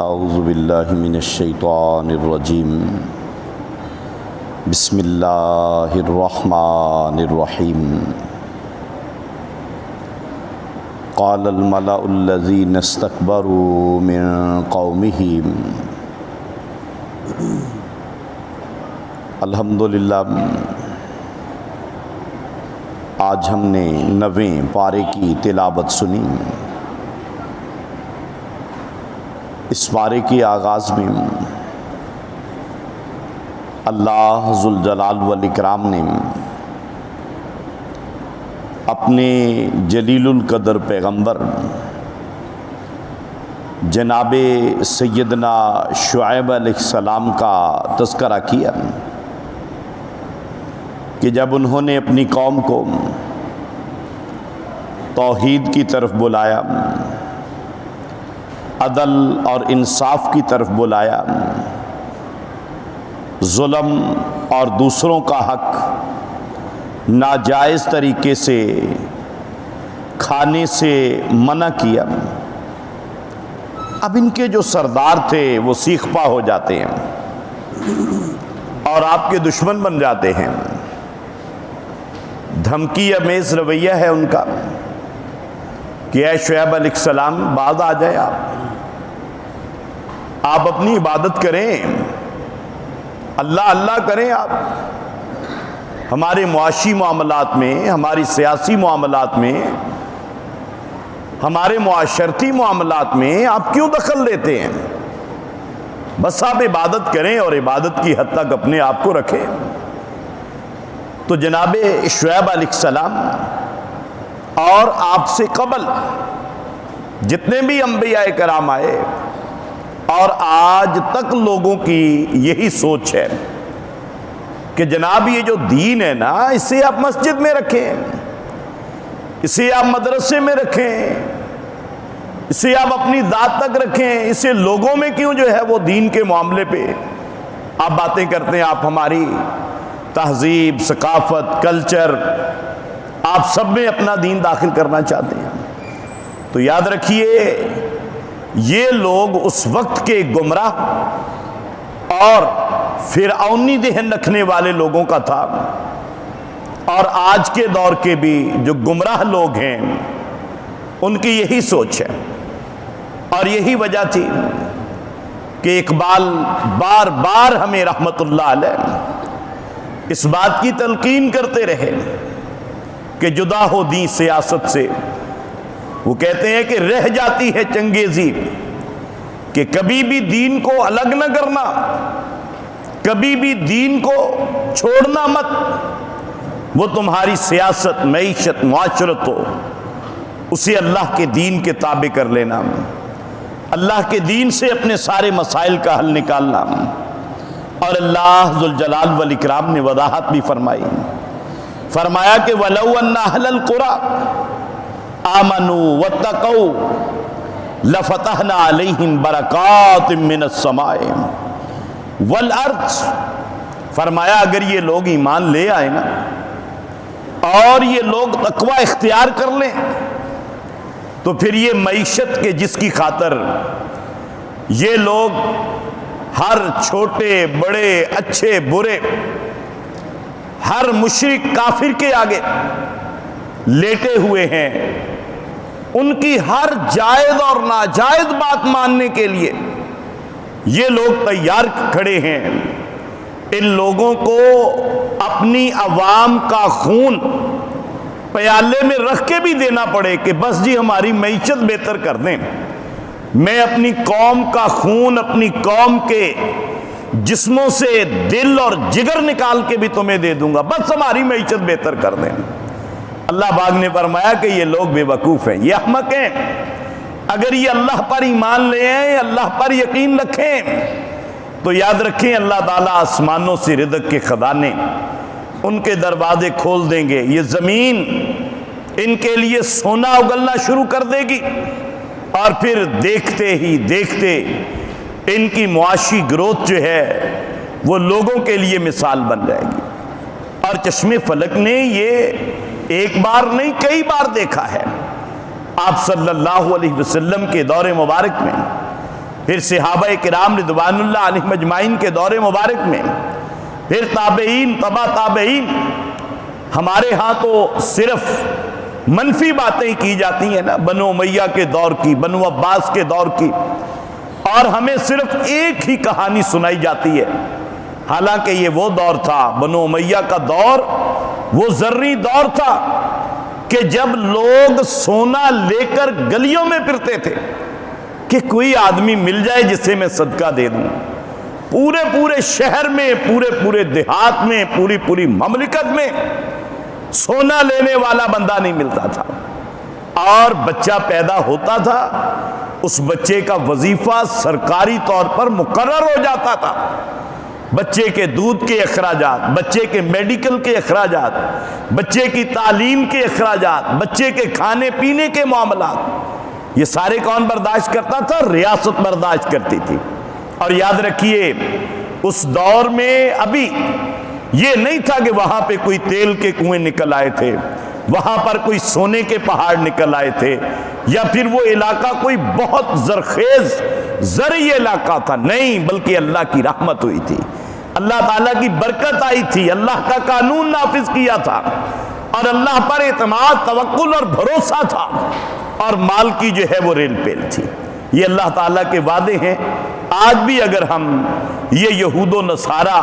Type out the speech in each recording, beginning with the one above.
اعوذ باللہ من الشیطان الرجیم بسم اللہ الرحمن الرحیم قال الملأ الذین استکبروا من قومہ۔ الحمدللہ آج ہم نے 9ویں پارے کی تلاوت سنی۔ اس پارے کی آغاز میں اللہ ذوالجلال والاکرام نے اپنے جلیل القدر پیغمبر جناب سیدنا شعیب علیہ السلام کا تذکرہ کیا کہ جب انہوں نے اپنی قوم کو توحید کی طرف بلایا، عدل اور انصاف کی طرف بلایا، ظلم اور دوسروں کا حق ناجائز طریقے سے کھانے سے منع کیا، اب ان کے جو سردار تھے وہ سیخ پا ہو جاتے ہیں اور آپ کے دشمن بن جاتے ہیں۔ دھمکی امیز رویہ ہے ان کا کہ اے شعیب علیہ السلام باز آ جائے، آپ اپنی عبادت کریں، اللہ اللہ کریں، آپ ہمارے معاشی معاملات میں، ہماری سیاسی معاملات میں، ہمارے معاشرتی معاملات میں آپ کیوں دخل دیتے ہیں؟ بس آپ عبادت کریں اور عبادت کی حد تک اپنے آپ کو رکھیں۔ تو جناب شعیب علیہ السلام اور آپ سے قبل جتنے بھی انبیاء کرام آئے اور آج تک لوگوں کی یہی سوچ ہے کہ جناب یہ جو دین ہے نا، اسے آپ مسجد میں رکھیں، اسے آپ مدرسے میں رکھیں، اسے آپ اپنی ذات تک رکھیں، اسے لوگوں میں کیوں جو ہے وہ دین کے معاملے پہ آپ باتیں کرتے ہیں؟ آپ ہماری تہذیب، ثقافت، کلچر، آپ سب میں اپنا دین داخل کرنا چاہتے ہیں۔ تو یاد رکھیے یہ لوگ اس وقت کے گمراہ اور فرعونی ذہن رکھنے والے لوگوں کا تھا، اور آج کے دور کے بھی جو گمراہ لوگ ہیں ان کی یہی سوچ ہے۔ اور یہی وجہ تھی کہ اقبال بار بار ہمیں رحمت اللہ علیہ اس بات کی تلقین کرتے رہے کہ جدا ہو دین سیاست سے۔ وہ کہتے ہیں کہ رہ جاتی ہے چنگیزی کہ کبھی بھی دین کو الگ نہ کرنا، کبھی بھی دین کو چھوڑنا مت، وہ تمہاری سیاست، معیشت، معاشرت ہو، اسے اللہ کے دین کے تابع کر لینا، اللہ کے دین سے اپنے سارے مسائل کا حل نکالنا۔ اور اللہ ذوالجلال والاکرام نے وضاحت بھی فرمایا کہ وَلَوْ أَنَّ أَهْلَ الْقُرَىٰ آمَنُوا وَاتَّقَوْا لَفَتَحْنَا عَلَيْهِمْ بَرَكَاتٍ مِّنَ السَّمَاءِ وَالْأَرْضِ۔ فرمایا اگر یہ لوگ ایمان لے آئے نا اور یہ لوگ تقوی اختیار کر لیں تو پھر یہ معیشت کے جس کی خاطر یہ لوگ ہر چھوٹے بڑے اچھے برے، ہر مشرک کافر کے آگے لیٹے ہوئے ہیں، ان کی ہر جائز اور ناجائز بات ماننے کے لیے یہ لوگ تیار کھڑے ہیں۔ ان لوگوں کو اپنی عوام کا خون پیالے میں رکھ کے بھی دینا پڑے کہ بس جی ہماری معیشت بہتر کر دیں، میں اپنی قوم کا خون، اپنی قوم کے جسموں سے دل اور جگر نکال کے بھی تمہیں دے دوں گا، بس ہماری معیشت بہتر کر دیں۔ اللہ پاک نے فرمایا کہ یہ لوگ بے وقوف ہیں، یہ احمق ہیں۔ اگر یہ اللہ پر ایمان لے آئیں، اللہ پر یقین رکھیں تو یاد رکھیں اللہ تعالیٰ آسمانوں سے رزق کے خزانے، ان کے دروازے کھول دیں گے، یہ زمین ان کے لیے سونا اگلنا شروع کر دے گی، اور پھر دیکھتے ہی دیکھتے ان کی معاشی گروتھ جو ہے وہ لوگوں کے لیے مثال بن جائے گی۔ اور چشم فلک نے یہ ایک بار نہیں کئی بار دیکھا ہے۔ آپ صلی اللہ علیہ وسلم کے دور مبارک میں پھر صحابہ کرام رضوان اللہ علیہم اجمعین کے دور مبارک میں، پھر تابعین، تبع تابعین۔ ہمارے ہاں تو صرف منفی باتیں کی جاتی ہیں نا، بنو امیہ کے دور کی، بنو عباس کے دور کی، اور ہمیں صرف ایک ہی کہانی سنائی جاتی ہے۔ حالانکہ یہ وہ دور تھا، بنو امیہ کا دور وہ زرعی دور تھا کہ جب لوگ سونا لے کر گلیوں میں پھرتے تھے کہ کوئی آدمی مل جائے جسے میں صدقہ دے دوں۔ پورے شہر میں، پورے دیہات میں، پوری مملکت میں سونا لینے والا بندہ نہیں ملتا تھا، اور بچہ پیدا ہوتا تھا، اس بچے کا وظیفہ سرکاری طور پر مقرر ہو جاتا تھا۔ بچے کے دودھ کے اخراجات، بچے کے میڈیکل کے اخراجات، بچے کی تعلیم کے اخراجات، بچے کے کھانے پینے کے معاملات، یہ سارے کون برداشت کرتا تھا؟ ریاست برداشت کرتی تھی۔ اور یاد رکھیے اس دور میں ابھی یہ نہیں تھا کہ وہاں پہ کوئی تیل کے کنویں نکل آئے تھے، وہاں پر کوئی سونے کے پہاڑ نکل آئے تھے، یا پھر وہ علاقہ کوئی بہت زرخیز زرعی علاقہ تھا، نہیں، بلکہ اللہ کی رحمت ہوئی تھی، اللہ تعالیٰ کی برکت آئی تھی، اللہ کا قانون نافذ کیا تھا، اور اللہ پر اعتماد، توکل اور بھروسہ تھا، اور مال کی جو ہے وہ ریل پیل تھی۔ یہ اللہ تعالیٰ کے وعدے ہیں۔ آج بھی اگر ہم یہ یہود و نصارہ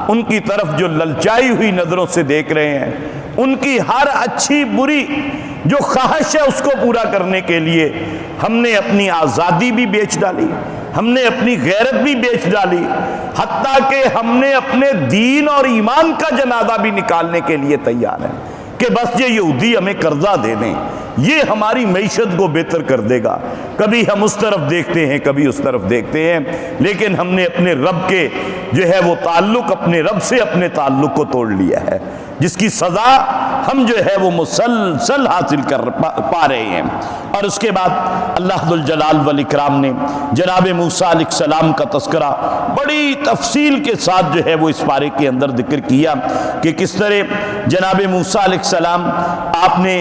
ان کی طرف جو للچائی ہوئی نظروں سے دیکھ رہے ہیں، ان کی ہر اچھی بری جو خواہش ہے اس کو پورا کرنے کے لیے ہم نے اپنی آزادی بھی بیچ ڈالی، ہم نے اپنی غیرت بھی بیچ ڈالی، حتیٰ کہ ہم نے اپنے دین اور ایمان کا جنازہ بھی نکالنے کے لیے تیار ہیں کہ بس یہ یہودی ہمیں قرضہ دے دیں، یہ ہماری معیشت کو بہتر کر دے گا۔ کبھی ہم اس طرف دیکھتے ہیں، کبھی اس طرف دیکھتے ہیں، لیکن ہم نے اپنے رب کے جو ہے وہ تعلق، اپنے رب سے اپنے تعلق کو توڑ لیا ہے، جس کی سزا ہم جو ہے وہ مسلسل حاصل کر پا رہے ہیں۔ اور اس کے بعد اللہ ذوالجلال والاکرام نے جناب موسیٰ علیہ السلام کا تذکرہ بڑی تفصیل کے ساتھ جو ہے وہ اس پارے کے اندر ذکر کیا کہ کس طرح جناب موسیٰ علیہ السلام آپ نے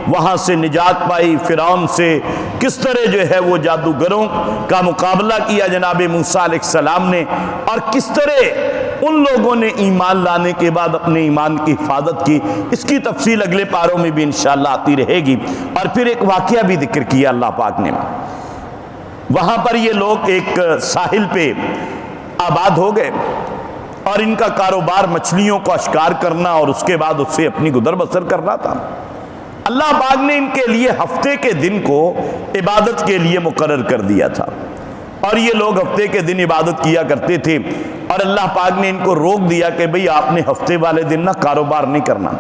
وہاں سے نجات پائی فرعون سے، کس طرح جو ہے وہ جادوگروں کا مقابلہ کیا جناب موسیٰ علیہ السلام نے، اور کس طرح ان لوگوں نے ایمان لانے کے بعد اپنے ایمان کی حفاظت کی۔ اس کی تفصیل اگلے پاروں میں بھی انشاءاللہ آتی رہے گی۔ اور پھر ایک واقعہ بھی ذکر کیا اللہ پاک نے، وہاں پر یہ لوگ ایک ساحل پہ آباد ہو گئے، اور ان کا کاروبار مچھلیوں کو اشکار کرنا اور اس کے بعد اس سے اپنی گزر بسر کرنا تھا۔ اللہ پاک نے ان کے لیے ہفتے کے دن کو عبادت کے لیے مقرر کر دیا تھا، اور یہ لوگ ہفتے کے دن عبادت کیا کرتے تھے، اور اللہ پاک نے ان کو روک دیا کہ بھئی آپ نے ہفتے والے دن نہ کاروبار نہیں کرنا۔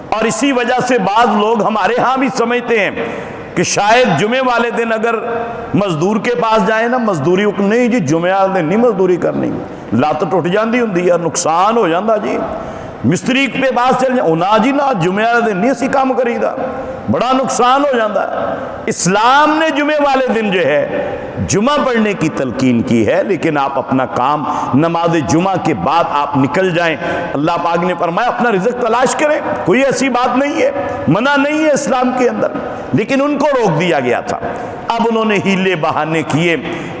اور اسی وجہ سے بعض لوگ ہمارے ہاں بھی سمجھتے ہیں کہ شاید جمعے والے دن اگر مزدور کے پاس جائیں نا مزدوری، نہیں جی جمعے والے دن نہیں مزدوری کرنی، لت ٹوٹ جاندی ہوندی ہے، نقصان ہو جاندہ جی، مستری پہ پاس چل جائیں، نا جی نا جمعے والے دن نہیں اسی کام کریدا، بڑا نقصان ہو جاندہ ہے۔ اسلام نے جمعے والے دن جو ہے جمعہ پڑھنے کی تلقین کی ہے، لیکن آپ اپنا کام نماز جمعہ کے بعد آپ نکل جائیں۔ اللہ پاک نے فرمایا اپنا رزق تلاش کریں، کوئی ایسی بات نہیں ہے، منع نہیں ہے اسلام کے اندر، لیکن ان کو روک دیا گیا تھا۔ اب انہوں نے ہیلے بہانے کیے،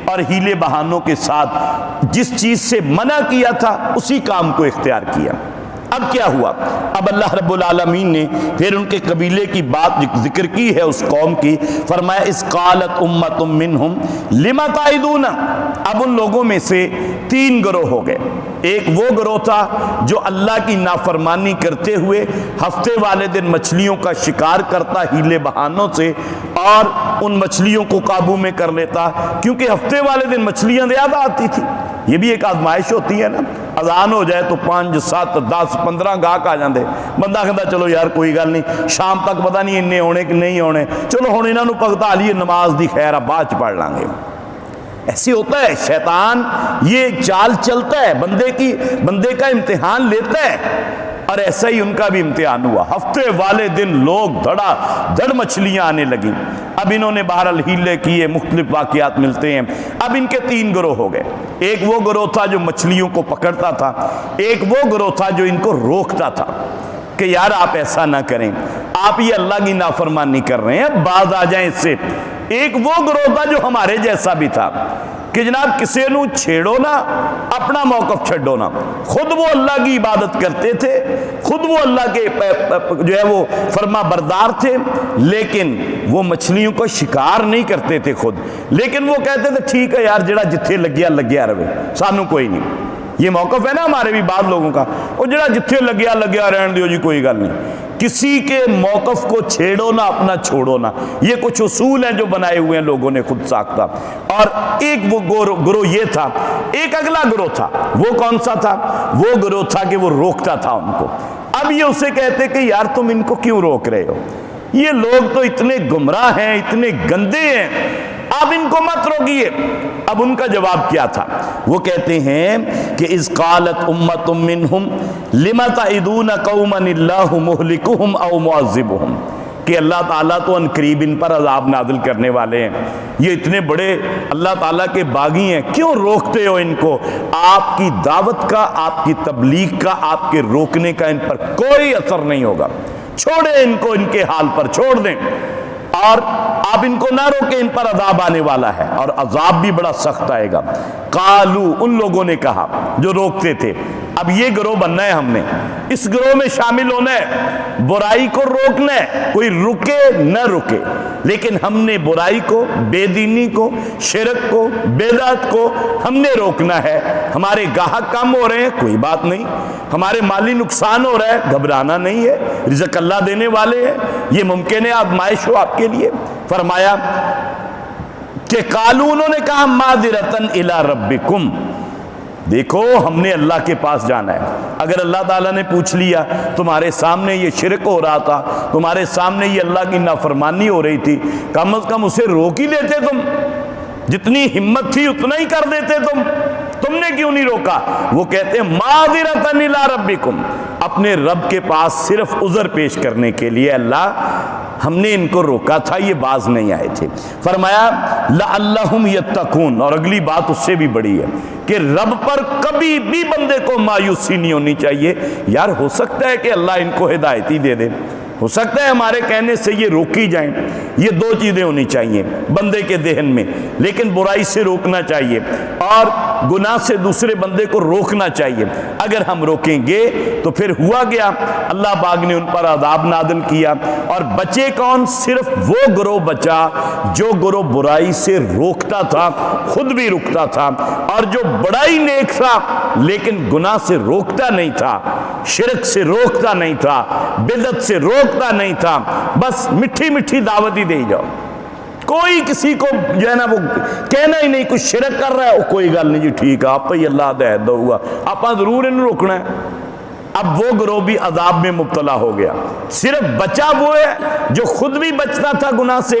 اور ہیلے بہانوں کے ساتھ جس چیز سے منع کیا تھا اسی کام کو اختیار کیا۔ اب کیا ہوا؟ اب اللہ رب العالمین نے پھر ان کے قبیلے کی بات ذکر کی ہے اس قوم کی، فرمایا اذ قالت امۃ منہم لم تعظون۔ اب ان لوگوں میں سے 3 گروہ ہو گئے۔ ایک وہ گروہ تھا جو اللہ کی نافرمانی کرتے ہوئے ہفتے والے دن مچھلیوں کا شکار کرتا ہیلے بہانوں سے، اور ان مچھلیوں کو قابو میں کر لیتا، کیونکہ ہفتے والے دن مچھلیاں زیادہ آتی تھی۔ یہ بھی ایک آزمائش ہوتی ہے نا، اذان ہو جائے تو 5 7 10 15 گاہک آ جاندے، بندہ کہتا چلو یار کوئی گل نہیں، شام تک پتہ نہیں انہیں ہونے کہ نہیں ہونے، چلو ہن انہاں نوں پکتا لیے نماز دی خیر اب بعد چ پڑھ لیں گے۔ ایسی ہوتا ہے شیطان، یہ چال چلتا ہے، بندے کا امتحان لیتا ہے، اور ایسا ہی ان کا بھی امتحان ہوا۔ ہفتے والے دن لوگ دھڑا دھڑ مچھلیاں آنے لگیں۔ اب انہوں نے بہرحال ہیلے کیے، مختلف واقعات ملتے ہیں۔ اب ان کے 3 گروہ ہو گئے۔ ایک وہ گروہ تھا جو مچھلیوں کو پکڑتا تھا، ایک وہ گروہ تھا جو ان کو روکتا تھا کہ یار آپ ایسا نہ کریں، آپ یہ اللہ کی نافرمانی کر رہے ہیں، باز آ جائیں اس سے۔ ایک وہ گروہ تھا جو ہمارے جیسا بھی تھا کہ جناب کسی نو چھیڑو نہ، اپنا موقف چھڈو نہ۔ خود وہ اللہ کی عبادت کرتے تھے، خود وہ اللہ کے جو ہے وہ فرما بردار تھے، لیکن وہ مچھلیوں کو شکار نہیں کرتے تھے خود، لیکن وہ کہتے تھے ٹھیک ہے یار جڑا جتھے لگیا رہے، سانو کوئی نہیں۔ یہ موقف ہے نا ہمارے بھی بعض لوگوں کا، وہ جڑا جتھے لگیا رہن دیو جی کوئی گل نہیں، کسی کے موقف کو چھیڑو نہ، اپنا چھوڑو نہ۔ یہ کچھ اصول ہیں جو بنائے ہوئے ہیں لوگوں نے خود ساختہ۔ اور ایک وہ گروہ یہ تھا، ایک اگلا گروہ تھا، وہ کون سا تھا؟ وہ گروہ تھا کہ وہ روکتا تھا ان کو۔ اب یہ اسے کہتے کہ یار تم ان کو کیوں روک رہے ہو، یہ لوگ تو اتنے گمراہ ہیں، اتنے گندے ہیں، آپ ان کو مت روکیے۔ اب ان کا جواب کیا تھا؟ وہ کہتے ہیں کہ اذ قالت امۃ منہم لم تعدون قوما اللہ مہلکہم او معذبہم، کہ اللہ تعالیٰ تو ان قریب ان پر عذاب نازل کرنے والے ہیں، یہ اتنے بڑے اللہ تعالیٰ کے باغی ہیں، کیوں روکتے ہو ان کو؟ آپ کی دعوت کا، آپ کی تبلیغ کا، آپ کے روکنے کا ان پر کوئی اثر نہیں ہوگا، چھوڑیں ان کو، ان کے حال پر چھوڑ دیں، اور آپ ان کو نہ روکیں، ان پر عذاب آنے والا ہے، اور عذاب بھی بڑا سخت آئے گا۔ قالو، ان لوگوں نے کہا جو روکتے تھے، اب یہ گروہ بننا ہے ہم نے، اس گروہ میں شامل ہونا ہے، برائی کو روکنا ہے، کوئی رکے نہ رکے، لیکن ہم نے برائی کو، بے دینی کو، شرک کو، بدعت کو ہم نے روکنا ہے۔ ہمارے گاہک کم ہو رہے ہیں، کوئی بات نہیں، ہمارے مالی نقصان ہو رہا ہے، گھبرانا نہیں ہے، رزق اللہ دینے والے ہیں، یہ ممکن ہے آزمائش ہو آپ کے لیے۔ فرمایا کہ قالو، انہوں نے کہا معذرتاً الی ربکم، دیکھو ہم نے اللہ کے پاس جانا ہے، اگر اللہ تعالیٰ نے پوچھ لیا تمہارے سامنے یہ شرک ہو رہا تھا، تمہارے سامنے یہ اللہ کی نافرمانی ہو رہی تھی، کم از کم اسے روک ہی دیتے، تم جتنی ہمت تھی اتنا ہی کر دیتے، تم نے کیوں نہیں روکا؟ وہ کہتے ہیں معذرتاً الی ربکم، اپنے رب کے پاس صرف عذر پیش کرنے کے لیے، اللہ ہم نے ان کو روکا تھا، یہ باز نہیں آئے تھے۔ فرمایا لعلہم یتقون، اور اگلی بات اس سے بھی بڑی ہے کہ رب پر کبھی بھی بندے کو مایوسی نہیں ہونی چاہیے، یار ہو سکتا ہے کہ اللہ ان کو ہدایت ہی دے دے، ہو سکتا ہے ہمارے کہنے سے یہ روکی جائیں، یہ دو چیزیں ہونی چاہیے بندے کے ذہن میں، لیکن برائی سے روکنا چاہیے اور گناہ سے دوسرے بندے کو روکنا چاہیے۔ اگر ہم روکیں گے تو پھر ہوا گیا، اللہ پاک نے ان پر عذاب نازل کیا، اور بچے کون؟ صرف وہ گروہ بچا جو گروہ برائی سے روکتا تھا، خود بھی رکتا تھا، اور جو بڑا ہی نیک تھا لیکن گناہ سے روکتا نہیں تھا، شرک سے روکتا نہیں تھا، بدعت سے روکتا نہیں تھا، بس میٹھی میٹھی دعوت ہی دے جاؤ، کوئی کسی کو جو ہے نا وہ کہنا ہی نہیں کچھ شرک کر رہا ہے، کوئی گل نہیں جی ٹھیک ہے آپ ہی اللہ ہدایت دਊگا، آپ ضرور انہوں روکنا ہے۔ اب وہ گروہ بھی عذاب میں مبتلا ہو گیا، صرف بچا وہ ہے جو خود بھی بچتا تھا گناہ سے،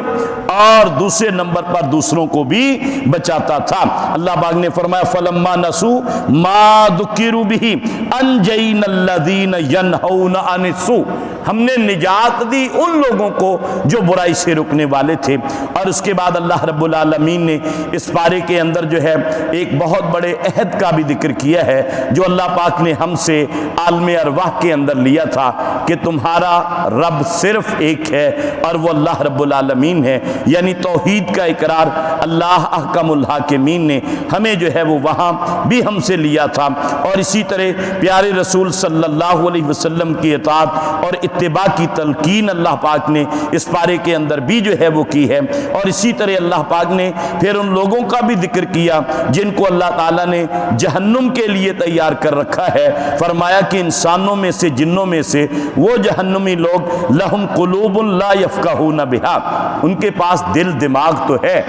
اور دوسرے نمبر پر دوسروں کو بھی بچاتا تھا۔ اللہ پاک نے فرمایا فلما نسوا ما ذکروا به انجینا الذین ینہون عن السوء، ہم نے نجات دی ان لوگوں کو جو برائی سے رکنے والے تھے۔ اور اس کے بعد اللہ رب العالمین نے اس پارے کے اندر جو ہے ایک بہت بڑے عہد کا بھی ذکر کیا ہے جو اللہ پاک نے ہم سے عالم ارواح کے اندر لیا تھا کہ تمہارا رب صرف ایک ہے اور وہ اللہ رب العالمین ہے، یعنی توحید کا اقرار اللہ احکم الحاکمین نے ہمیں جو ہے وہ وہاں بھی ہم سے لیا تھا، اور اسی طرح پیارے رسول صلی اللہ علیہ وسلم کی اطاعت اور اتباع کی تلقین اللہ پاک نے اس پارے کے اندر بھی جو ہے وہ کی ہے۔ اور اسی طرح اللہ پاک نے پھر ان لوگوں کا بھی ذکر کیا جن کو اللہ تعالیٰ نے جہنم کے لیے تیار کر رکھا ہے، فرمایا کہ انسانوں میں سے، جنوں میں سے وہ جہنمی لوگ لہم قلوب لا یفقہون بہا، ان کے پاس دل دماغ تو ہے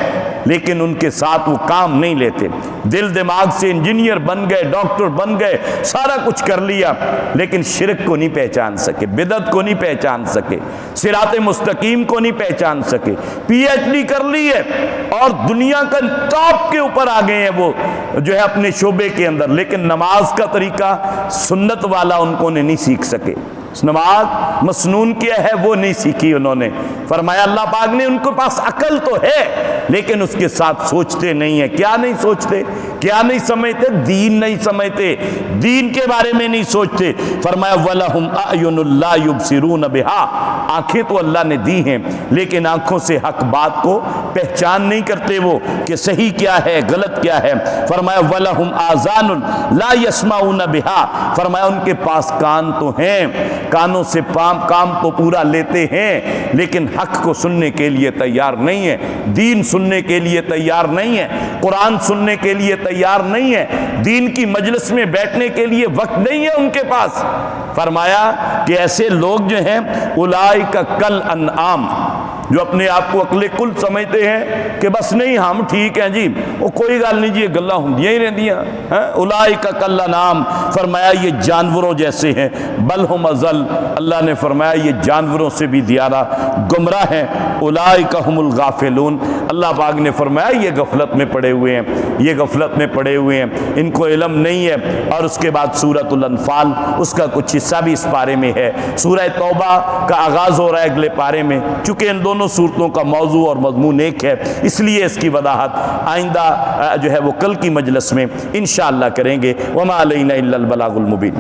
لیکن ان کے ساتھ وہ کام نہیں لیتے، دل دماغ سے انجینئر بن گئے، ڈاکٹر بن گئے، سارا کچھ کر لیا لیکن شرک کو نہیں پہچان سکے، بدعت کو نہیں پہچان سکے، صراط مستقیم کو نہیں پہچان سکے، پی ایچ ڈی کر لی ہے اور دنیا کا ٹاپ کے اوپر آ گئے ہیں وہ جو ہے اپنے شعبے کے اندر، لیکن نماز کا طریقہ سنت والا ان کو نہیں سیکھ سکے، نماز مسنون کیا ہے وہ نہیں سیکھی انہوں نے۔ فرمایا اللہ پاک نے ان کے پاس عقل تو ہے لیکن اس کے ساتھ سوچتے نہیں ہیں، کیا نہیں سوچتے کیا نہیں سمجھتے؟ دین نہیں سمجھتے، دین کے بارے میں نہیں سوچتے۔ فرمایا وَلَهُمْ أَعْيُنٌ لَا يُبْصِرُونَ بِهَا، آنکھیں تو اللہ نے دی ہیں لیکن آنکھوں سے حق بات کو پہچان نہیں کرتے وہ کہ صحیح کیا ہے غلط کیا ہے۔ فرمایا وَلَهُمْ آذَانٌ لَا يَسْمَعُونَ بِهَا، فرمایا ان کے پاس کان تو ہیں، کانوں سے کام تو پورا لیتے ہیں لیکن حق کو سننے کے لیے تیار نہیں ہے، دین سننے کے لیے تیار نہیں ہے، قرآن سننے کے لیے تیار نہیں ہے، دین کی مجلس میں بیٹھنے کے لیے وقت نہیں ہے ان کے پاس۔ فرمایا کہ ایسے لوگ جو ہیں اولئک کالانعام، جو اپنے آپ کو عقل کل سمجھتے ہیں کہ بس نہیں ہم ٹھیک ہیں جی، وہ کوئی گل نہیں جی، یہ گلاں ہوندیاں ہی رہندیاں، اولئک کالانعام، فرمایا یہ جانوروں جیسے ہیں، بل ہم اضل، اللہ نے فرمایا یہ جانوروں سے بھی زیادہ گمراہ ہیں، اولئک هم الغافلون، اللہ پاک نے فرمایا یہ غفلت میں پڑے ہوئے ہیں، یہ غفلت میں پڑے ہوئے ہیں، ان کو علم نہیں ہے۔ اور اس کے بعد سورۃ الانفال، اس کا کچھ حصہ بھی اس پارے میں ہے۔ سورہ توبہ کا آغاز ہو رہا ہے اگلے پارے میں، چونکہ ان دونوں صورتوں کا موضوع اور مضمون ایک ہے اس لیے اس کی وضاحت آئندہ جو ہے وہ کل کی مجلس میں انشاءاللہ کریں گے۔ وما علینا الا البلاغ المبین۔